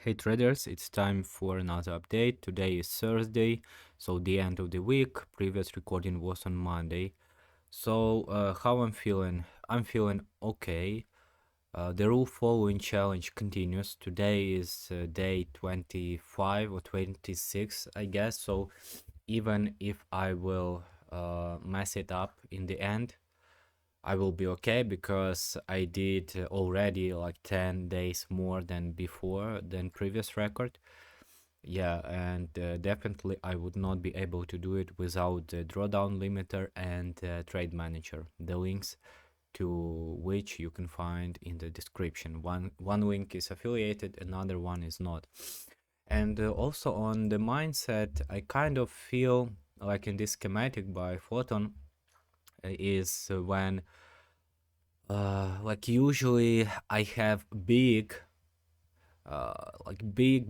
Hey traders, it's time for another update. Today is Thursday, so the end of the week. Previous recording was on Monday. So how I'm feeling? I'm feeling okay. The rule following challenge continues. Today is day 25 or 26, I guess. So even if I will mess it up in the end, I will be okay because I did already like 10 days more than before than previous record. Yeah, and definitely I would not be able to do it without the drawdown limiter and trade manager, the links to which you can find in the description. One link is affiliated, another one is not. And also on the mindset, I kind of feel like in this schematic by Photon is when like usually I have big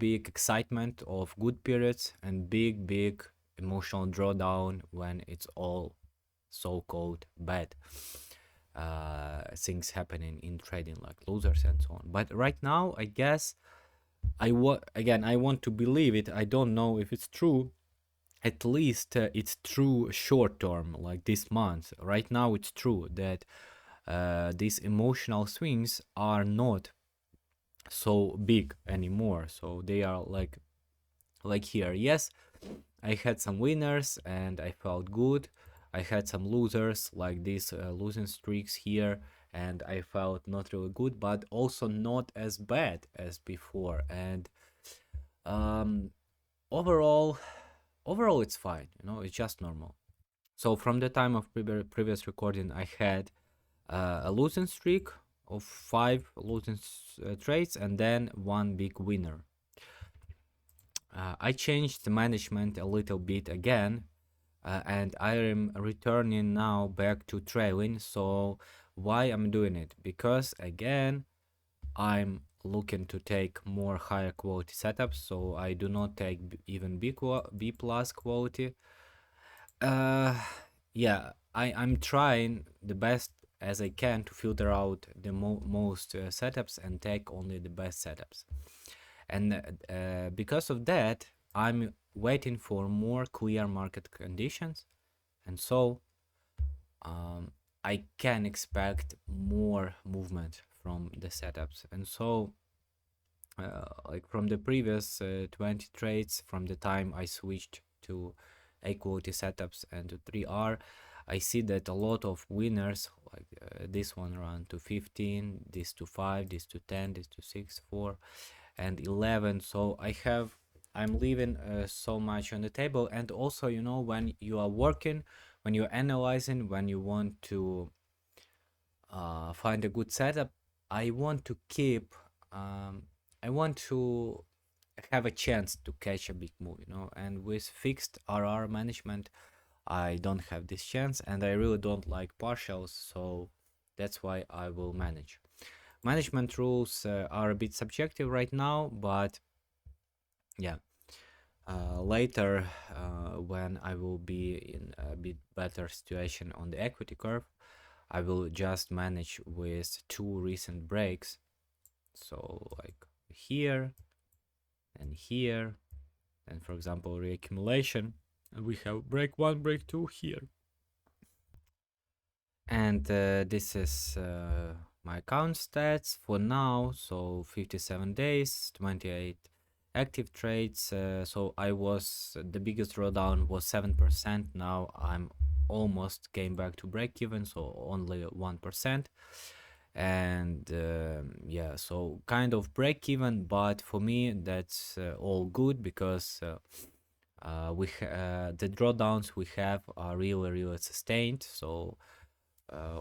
excitement of good periods and big emotional drawdown when it's all so-called bad things happening in trading, like losers and so on. But right now, I guess I want to believe it. I don't know if it's true. At least it's true short term, like this month. Right now, it's true that these emotional swings are not so big anymore. So they are like here. Yes, I had some winners and I felt good. I had some losers, like these losing streaks here, and I felt not really good, but also not as bad as before. And um, overall, it's fine. It's just normal. So from the time of previous recording, I had a losing streak of 5 losing trades and then one big winner. I changed the management a little bit again, and I am returning now back to trailing. So why I'm doing it? Because again, I'm looking to take more higher quality setups, so I do not take even B plus quality. Yeah, I'm trying the best as I can to filter out the most setups and take only the best setups. And because of that, I'm waiting for more clear market conditions, and so I can expect more movement from the setups. And so like from the previous 20 trades, from the time I switched to A quality setups and to 3R, I see that a lot of winners, like this one around to 15, this to 5, this to 10, this to 6, 4, and 11. So I'm leaving so much on the table. And also, when you are working, when you're analyzing, when you want to find a good setup, I want to keep I want to have a chance to catch a big move, and with fixed RR management I don't have this chance, and I really don't like partials, so that's why I will manage. Management rules are a bit subjective right now, but yeah, later when I will be in a bit better situation on the equity curve, I will just manage with 2 recent breaks. So like here and here, and for example reaccumulation, and we have break 1, break 2 here. And this is my account stats for now. So 57 days, 28 active trades. So the biggest drawdown was 7%. Now I'm almost came back to break even, so only 1%. And yeah, so kind of break even, but for me that's all good, because the drawdowns we have are really sustained. So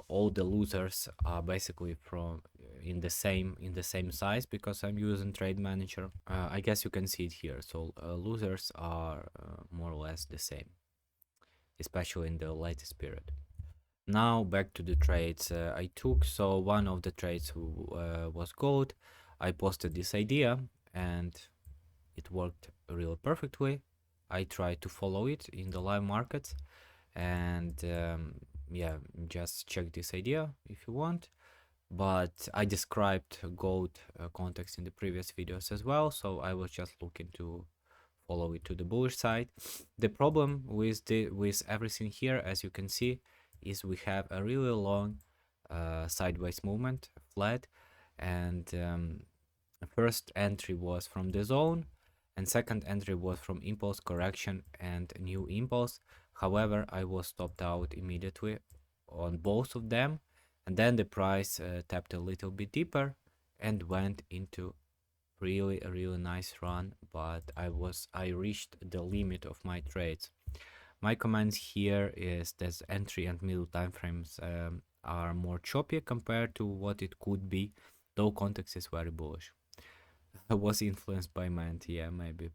all the losers are basically from in the same size, because I'm using trade manager. I guess you can see it here. So losers are more or less the same, especially in the latest period. Now back to the trades I took. So one of the trades was gold. I posted this idea and it worked really perfectly. I tried to follow it in the live markets, and yeah, just check this idea if you want. but I described gold context in the previous videos as well, so I was just looking to follow it to the bullish side. The problem with everything here, as you can see, is we have a really long sideways movement, flat, and first entry was from the zone, and second entry was from impulse correction and new impulse. However, I was stopped out immediately on both of them, and then the price tapped a little bit deeper and went into really nice run, but I reached the limit of my trades. My comments here is that entry and middle time frames are more choppy compared to what it could be, though context is very bullish. I was influenced by Ment, yeah, maybe.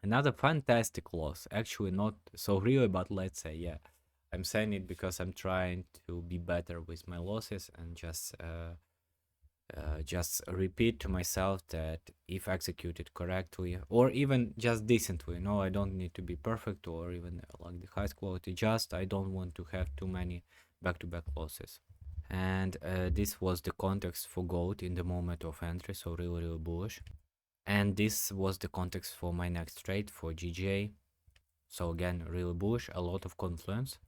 Another fantastic loss, actually not so really, but let's say, yeah. I'm saying it because I'm trying to be better with my losses and just repeat to myself that if executed correctly or even just decently, no, I don't need to be perfect or even like the highest quality, just I don't want to have too many back-to-back losses. And this was the context for gold in the moment of entry, so really bullish. And this was the context for my next trade for GJ, so again really bullish, a lot of confluence.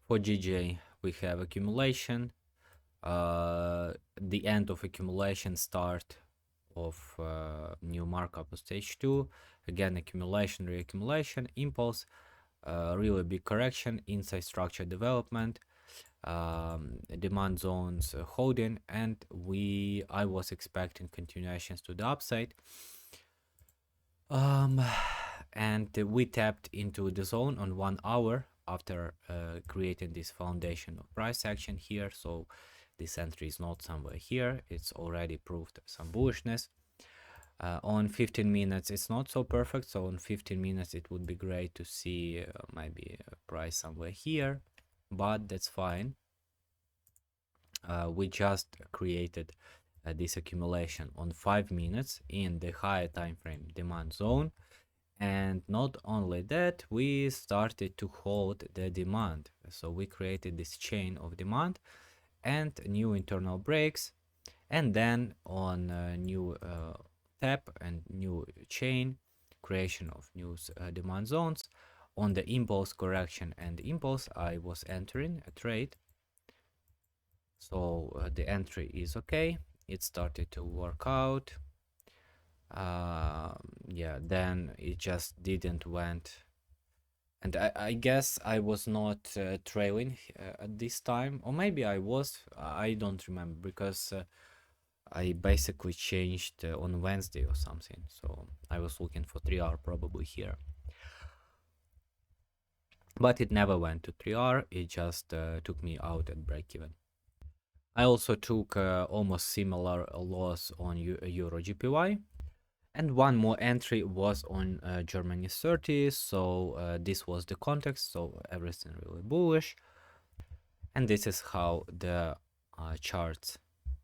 For GJ we have accumulation, the end of accumulation, start of new markup of stage 2, again accumulation, reaccumulation, impulse, really big correction, inside structure development, demand zones holding, and I was expecting continuations to the upside, and we tapped into the zone on 1 hour after creating this foundation of price action here. So this entry is not somewhere here, it's already proved some bullishness. On 15 minutes it's not so perfect, so on 15 minutes it would be great to see maybe a price somewhere here, but that's fine. We just created this accumulation on 5 minutes in the higher time frame demand zone, and not only that, we started to hold the demand, so we created this chain of demand and new internal breaks, and then on new tap and new chain, creation of new demand zones. On the impulse correction and impulse, I was entering a trade, so the entry is okay, it started to work out. Yeah, then it just didn't went, and I guess I was not trailing at this time, or maybe I was, I don't remember, because I basically changed on Wednesday or something, so I was looking for 3R probably here, but it never went to 3R, it just took me out at break even. I also took almost similar loss on Euro GPY, and one more entry was on Germany 30, so this was the context, so everything really bullish. And this is how the charts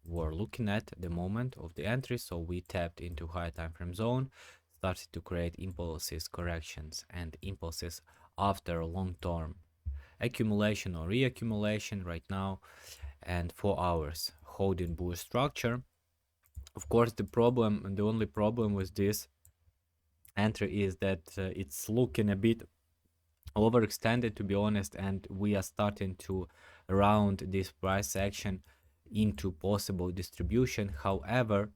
were looking at the moment of the entry. So we tapped into high time frame zone, started to create impulses, corrections, and impulses after long-term accumulation or reaccumulation right now, and 4 hours holding bullish structure. Of course, the only problem with this entry is that it's looking a bit overextended, to be honest, and we are starting to round this price action into possible distribution. However,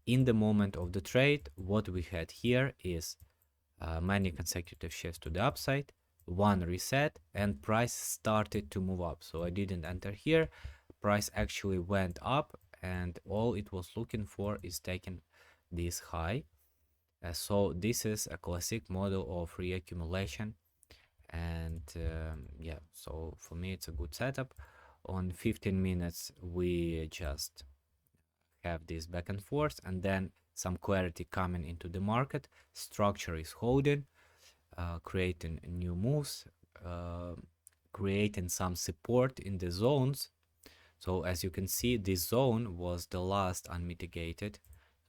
in the moment of the trade, what we had here is many consecutive shifts to the upside, one reset, and price started to move up. So I didn't enter here, price actually went up, and all it was looking for is taking this high. So this is a classic model of reaccumulation, and yeah, so for me it's a good setup. On 15 minutes we just have this back and forth, and then some clarity coming into the market, structure is holding, creating new moves, creating some support in the zones. So as you can see, this zone was the last unmitigated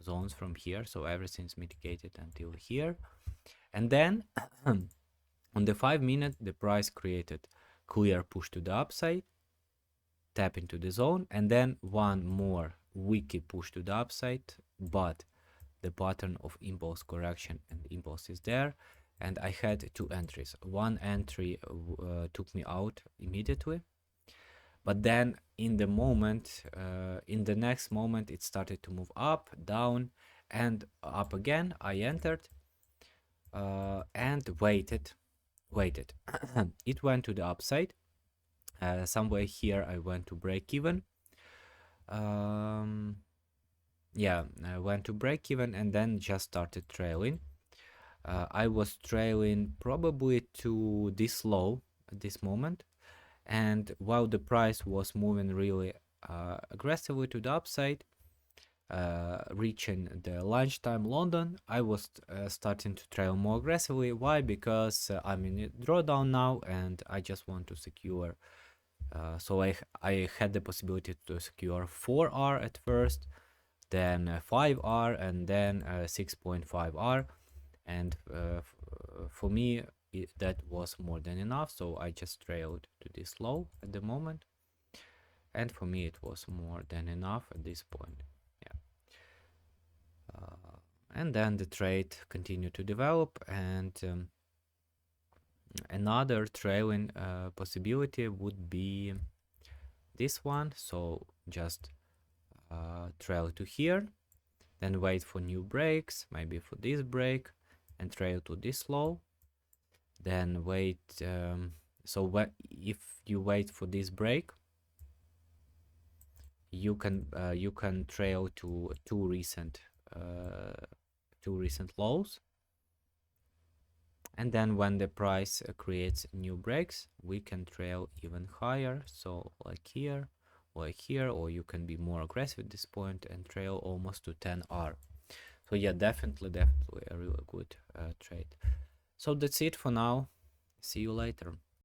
zones from here, so everything's mitigated until here. And then on the 5 minute, the price created clear push to the upside, tap into the zone, and then one more wicked push to the upside, but the pattern of impulse correction and impulse is there, and I had two entries. One entry took me out immediately, but then in the moment, in the next moment, it started to move up, down, and up again. I entered and waited. It went to the upside. Somewhere here I went to break even. Yeah, I went to break even and then just started trailing. I was trailing probably to this low at this moment, and while the price was moving really aggressively to the upside, reaching the lunchtime London, I was starting to trail more aggressively. Why? Because I'm in a drawdown now and I just want to secure. So I had the possibility to secure 4R at first, then 5R, and then 6.5R. And for me, that was more than enough. So I just trailed to this low at the moment. And for me, it was more than enough at this point. And then the trade continued to develop, and another trailing possibility would be this one. So just trail to here, then wait for new breaks, maybe for this break, and trail to this low, then wait. So if you wait for this break, you can trail to two recent lows, and then when the price creates new breaks, we can trail even higher. So like here, or you can be more aggressive at this point and trail almost to 10R. So yeah, definitely a really good trade. So that's it for now. See you later.